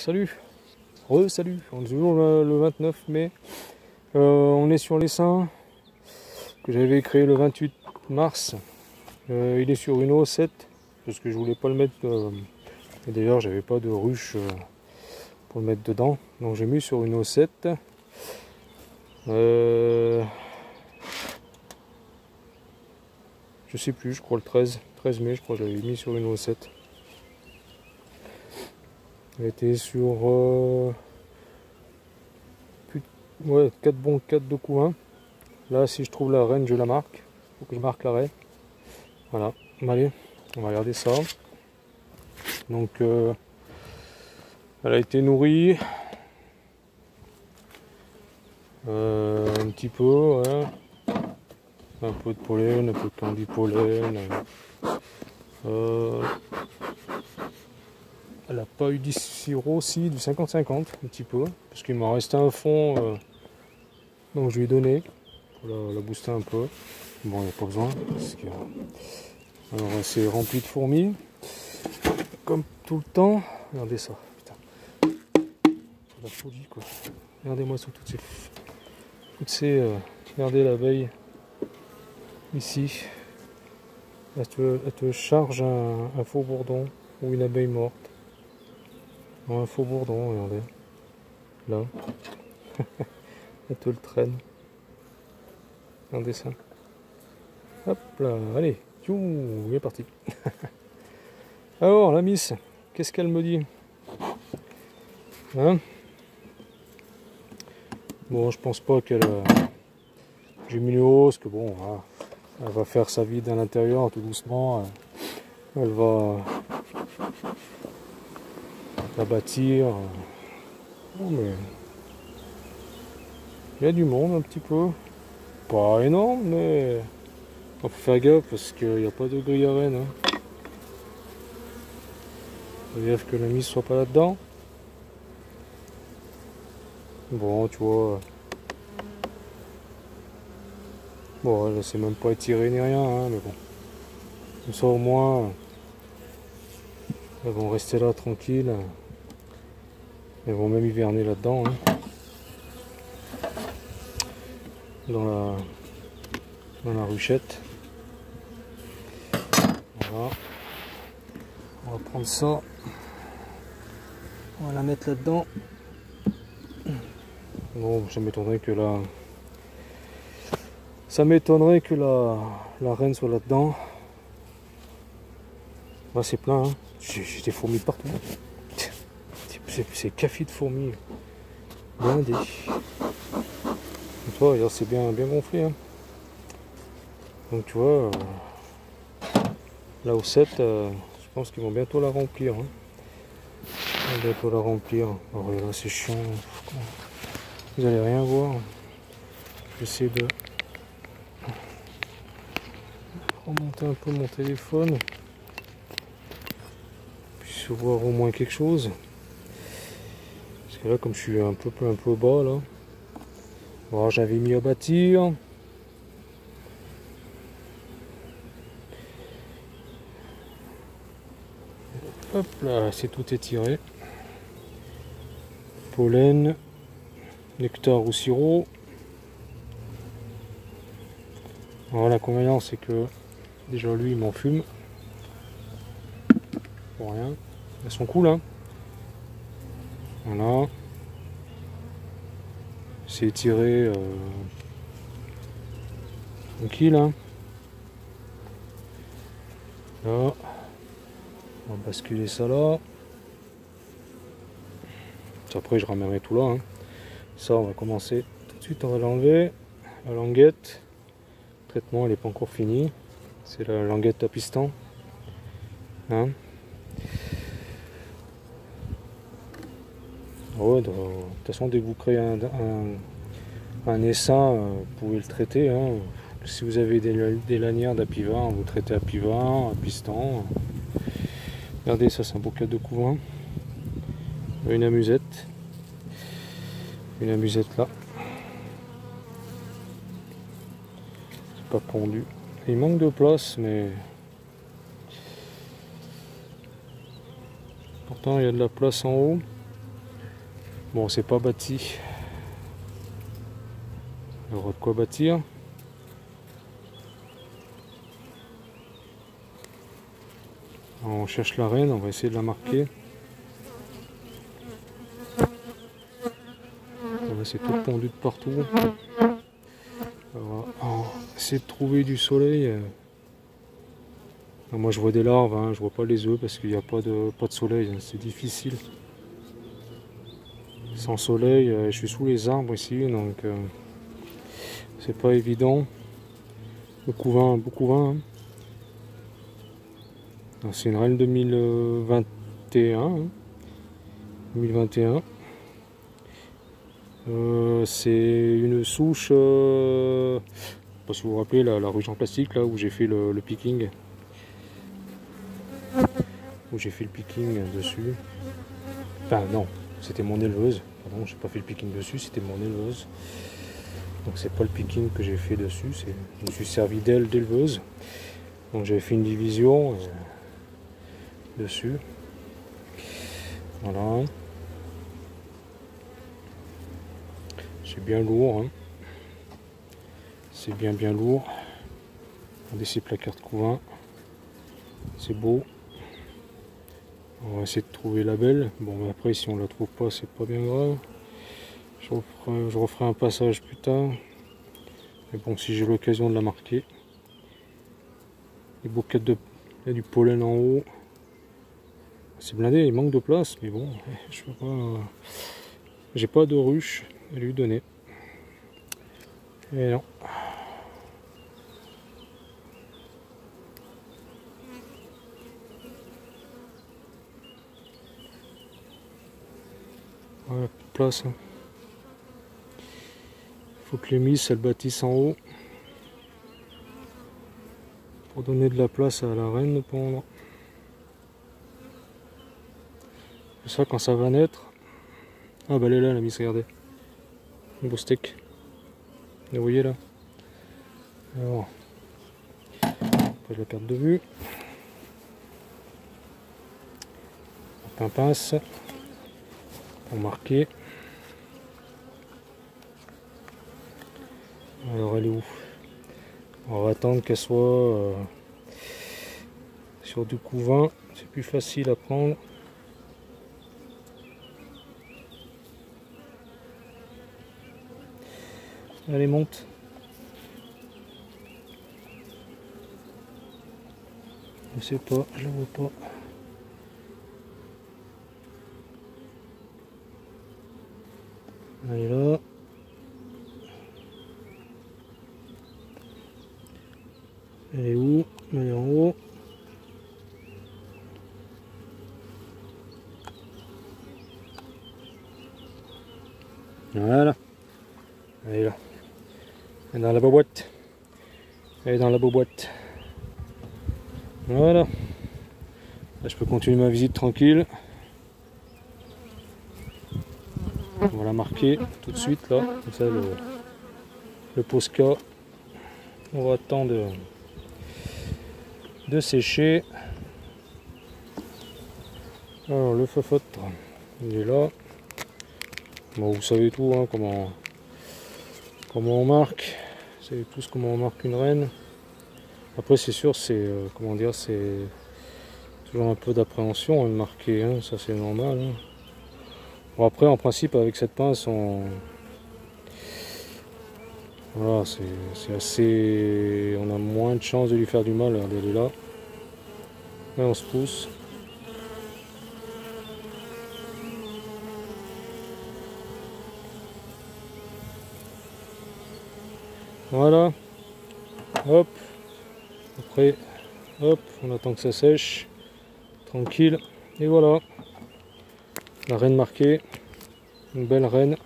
salut. Salut, on est toujours le 29 mai. On est sur l'essaim que j'avais créé le 28 mars. Il est sur une O7 parce que je voulais pas le mettre. Et d'ailleurs, j'avais pas de ruche pour le mettre dedans. Donc j'ai mis sur une O7. Je sais plus, je crois le 13 mai, je crois que j'avais mis sur une O7. Elle était sur 4 bons 4 de coups 1. Là, si je trouve la reine, je la marque. Faut que je marque la reine. Voilà. Allez, on va regarder ça. Donc, elle a été nourrie. Un petit peu, ouais. Un peu de pollen, un peu de candy pollen. Elle n'a pas eu du sirop, aussi du 50-50, un petit peu. Parce qu'il m'en restait un fond. Donc je lui ai donné. Pour la booster un peu. Bon, il n'y a pas besoin. Parce que... Alors c'est rempli de fourmis. Comme tout le temps. Regardez ça. Putain. C'est la folie quoi. Regardez-moi sur toutes ces regardez l'abeille. Ici. Elle te charge un faux bourdon. Ou une abeille morte. Non, un faux bourdon, regardez. Là. Elle te le traîne. Regardez ça. Hop là, allez. Tchou, il est parti. Alors, la miss, qu'est-ce qu'elle me dit? Hein? Bon, je pense pas qu'elle... J'ai mis le haut, parce que bon, voilà, elle va faire sa vie à l'intérieur tout doucement. Elle va la bâtir. Oh, mais... Il y a du monde un petit peu. Pas énorme, mais... On faut faire gaffe parce qu'il n'y a pas de grille à reine. Hein. Faut gaffe que la mise soit pas là-dedans. Bon, tu vois. Bon, là c'est même pas étiré ni rien, hein, mais bon. Comme ça au moins, elles vont rester là tranquilles. Elles vont même hiverner là-dedans. Hein. Dans la ruchette. Voilà. On va prendre ça. On va la mettre là-dedans. Bon, ça m'étonnerait que la reine soit là-dedans. Là c'est plein, hein. J'ai des fourmis partout. C'est café de fourmis. Blindé. Tu vois, regarde, c'est bien gonflé. Hein. Donc tu vois, là au 7, je pense qu'ils vont bientôt la remplir. Hein. Ils vont bientôt la remplir. Alors là c'est chiant. Vous allez rien voir. J'essaie de remonter un peu mon téléphone. Puis voir au moins quelque chose. Parce que là comme je suis un peu bas là. Bon, j'avais mis à bâtir. Hop là, c'est tout étiré. Pollen, nectar ou sirop. Alors l'inconvénient c'est que déjà lui il m'en fume. Pour rien. Elles sont cool hein. Voilà. C'est étiré tranquille hein. Là. On va basculer ça là. Après je ramènerai tout là. Hein. Ça on va commencer tout de suite, on va l'enlever. La languette. Le traitement elle n'est pas encore fini. C'est la languette à piston. Hein. Ouais, de toute façon dès que vous créez un essaim, vous pouvez le traiter. Hein. Si vous avez des lanières d'apivin, vous traitez apivin, à piston. Regardez, ça c'est un beau cadeau de couvain. Une amusette. Une amusette là. C'est pas pendu. Il manque de place, mais pourtant il y a de la place en haut. Bon, c'est pas bâti. Il y aura de quoi bâtir. On cherche la reine, on va essayer de la marquer. C'est tout pondu de partout. Alors, on va essayer de trouver du soleil. Moi je vois des larves, hein, je vois pas les œufs parce qu'il n'y a pas de soleil, hein, c'est difficile. Sans soleil, je suis sous les arbres ici, donc c'est pas évident. Beaucoup vin. Hein. C'est une reine 2021. Hein. 2021. C'est une souche, je sais pas si vous vous rappelez, la ruche en plastique là où j'ai fait le picking. Où j'ai fait le picking dessus. Enfin non, c'était mon éleveuse. Pardon, j'ai pas fait le picking dessus, c'était mon éleveuse. Donc c'est pas le picking que j'ai fait dessus, je me suis servi d'aile d'éleveuse. Donc j'avais fait une division dessus. Voilà. C'est bien lourd. Hein. C'est bien lourd. Regardez ces placards de couvain. C'est beau. On va essayer de trouver la belle. Bon, mais après, si on la trouve pas, c'est pas bien grave. Je referai un passage plus tard. Mais bon, si j'ai l'occasion de la marquer. Les bouquets de... Il y a du pollen en haut. C'est blindé, il manque de place, mais bon, je peux pas. J'ai pas de ruche à lui donner. Et non. Voilà, place. Hein. Faut que les miss elles bâtissent en haut pour donner de la place à la reine de pondre. C'est ça quand ça va naître. Ah bah elle est là la miss, regardez. Un beau steak. Vous voyez là. Alors, pas de la perte de vue. Un pince pour marquer. Alors elle est où? On va attendre qu'elle soit sur du couvain, c'est plus facile à prendre. Allez, monte. Je sais pas, je la vois pas. Elle est là. Elle est où? Elle est en haut. Voilà. Elle est là. Elle est dans la boîte. Elle est dans la boîte. Voilà. Là, je peux continuer ma visite tranquille. On va la marquer tout de suite là. Comme ça, le Posca. On va attendre de sécher. Alors le fafotre, il est là. Bon, vous savez tout, hein, comment on marque. Vous savez tous comment on marque une reine. Après c'est sûr, c'est comment dire, c'est toujours un peu d'appréhension de marquer, hein, ça c'est normal. Hein. Bon après en principe avec cette pince voilà, c'est assez. On a moins de chances de lui faire du mal, regardez, elle est là. Là on se pousse. Voilà. Hop. Après, hop, on attend que ça sèche. Tranquille. Et voilà. La reine marquée. Une belle reine.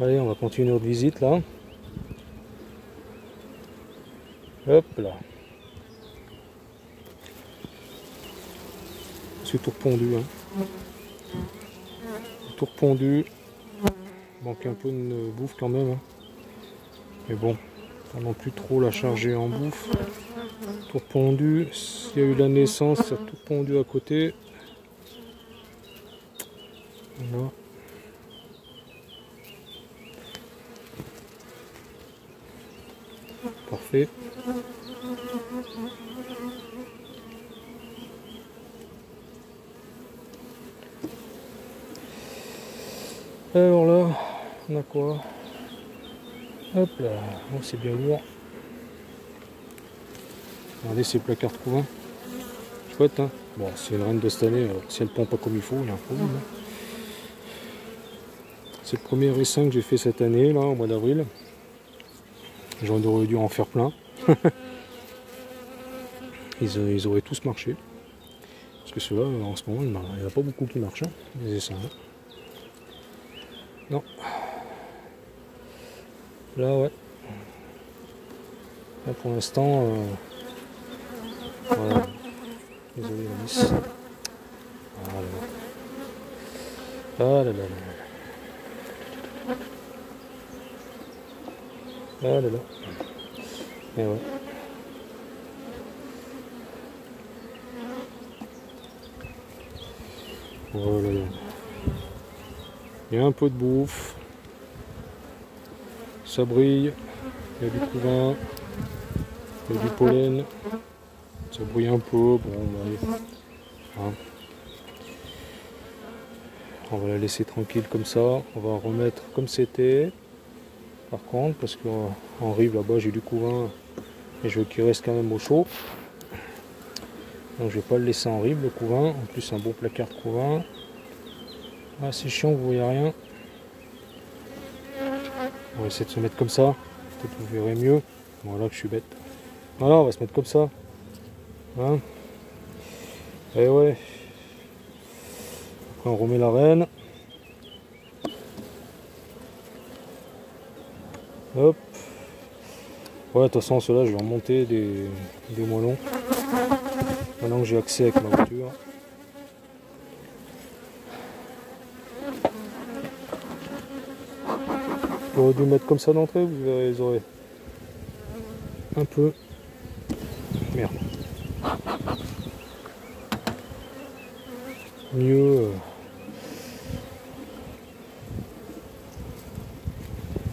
Allez, on va continuer notre visite là. Hop là. C'est tout repondu. Hein. Tout repondu. Manque un peu de bouffe quand même. Hein. Mais bon, pas non plus trop la charger en bouffe. Tout repondu. S'il y a eu la naissance, ça a tout pondu à côté. Voilà. Parfait. Alors là, on a quoi? Hop là, oh, c'est bien lourd. Regardez ces placards de couvain. Chouette, hein. Bon, c'est une reine de cette année, si elle ne pond pas comme il faut, il y a un problème. Hein. C'est le premier essaim que j'ai fait cette année, là, au mois d'avril. J'aurais dû en faire plein. Ils auraient tous marché. Parce que ceux-là, en ce moment, il n'y en a pas beaucoup qui marchent, hein, les essaims. Hein. Non. Là, ouais. Là, pour l'instant, voilà. Désolé, la vis. Voilà. Ah là là là. Ah là là. Et ouais. Voilà. Il y a un peu de bouffe. Ça brille. Il y a du couvain. Il y a du pollen. Ça brille un peu. Bon, hein. On va la laisser tranquille comme ça. On va remettre comme c'était. Par contre, parce qu'en rive là-bas j'ai du couvain et je veux qu'il reste quand même au chaud. Donc je vais pas le laisser en rive le couvain. En plus c'est un beau placard de couvain. Ah, c'est chiant, vous voyez rien. On va essayer de se mettre comme ça. Peut-être vous verrez mieux. Voilà que je suis bête. Voilà, on va se mettre comme ça. Hein, et ouais. Après on remet la reine. Hop. Ouais, de toute façon, ceux-là, je vais remonter des moellons. Maintenant que j'ai accès avec ma voiture. J'aurais dû mettre comme ça d'entrée, vous verrez les oreilles. Un peu. Merde. Mieux.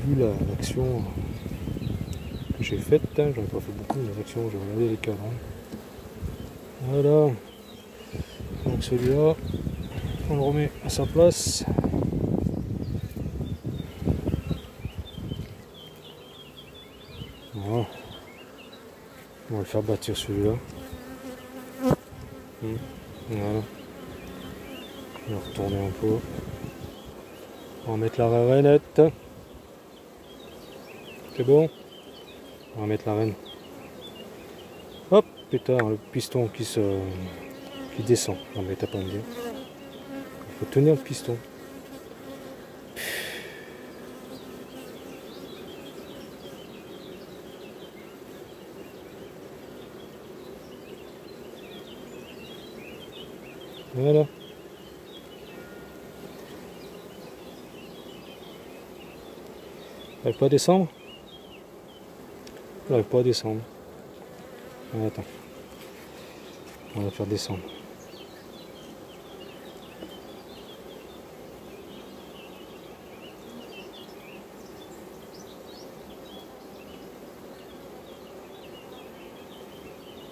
Vu l'action que j'ai faite, hein, j'en ai pas fait beaucoup, mais l'action, j'ai regardé les cadres. Hein. Voilà. Donc celui-là, on le remet à sa place. Voilà. On va le faire bâtir celui-là. Voilà. On va retourner un peu. On va mettre la rainette. C'est bon. On va mettre la reine. Hop, pétard, le piston qui descend. Non mais t'as pas à me dire. Il faut tenir le piston. Voilà. Elle n'arrive pas à descendre. Elle n'arrive pas à descendre. Attends. On va la faire descendre.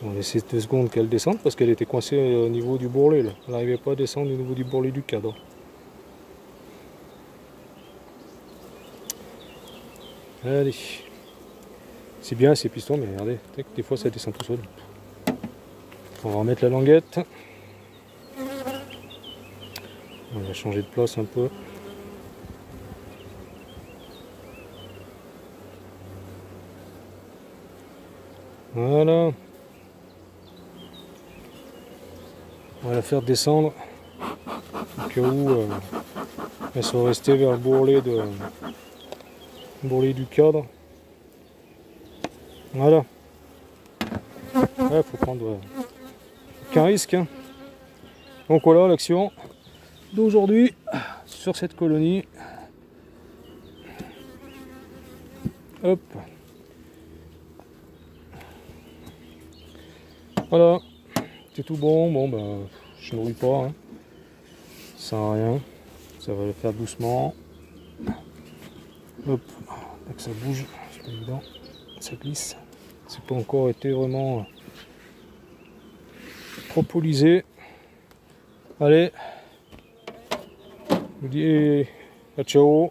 On va laisser 2 secondes qu'elle descende parce qu'elle était coincée au niveau du bourrelet. Là. Elle n'arrivait pas à descendre au niveau du bourrelet du cadre. Allez. C'est bien ces pistons, mais regardez, des fois ça descend tout seul. On va remettre la languette. On va changer de place un peu. Voilà. On va la faire descendre au cas où elle soit restée vers le bourrelet du cadre. Voilà. Ouais, faut prendre aucun risque. Hein. Donc voilà l'action d'aujourd'hui sur cette colonie. Hop. Voilà. C'est tout bon. Bon ben je nourris pas. Hein. Ça sert à rien. Ça va le faire doucement. Hop, dès que ça bouge, c'est pas évident, ça glisse. C'est pas encore été vraiment propolisé. Allez, je vous dis à ciao.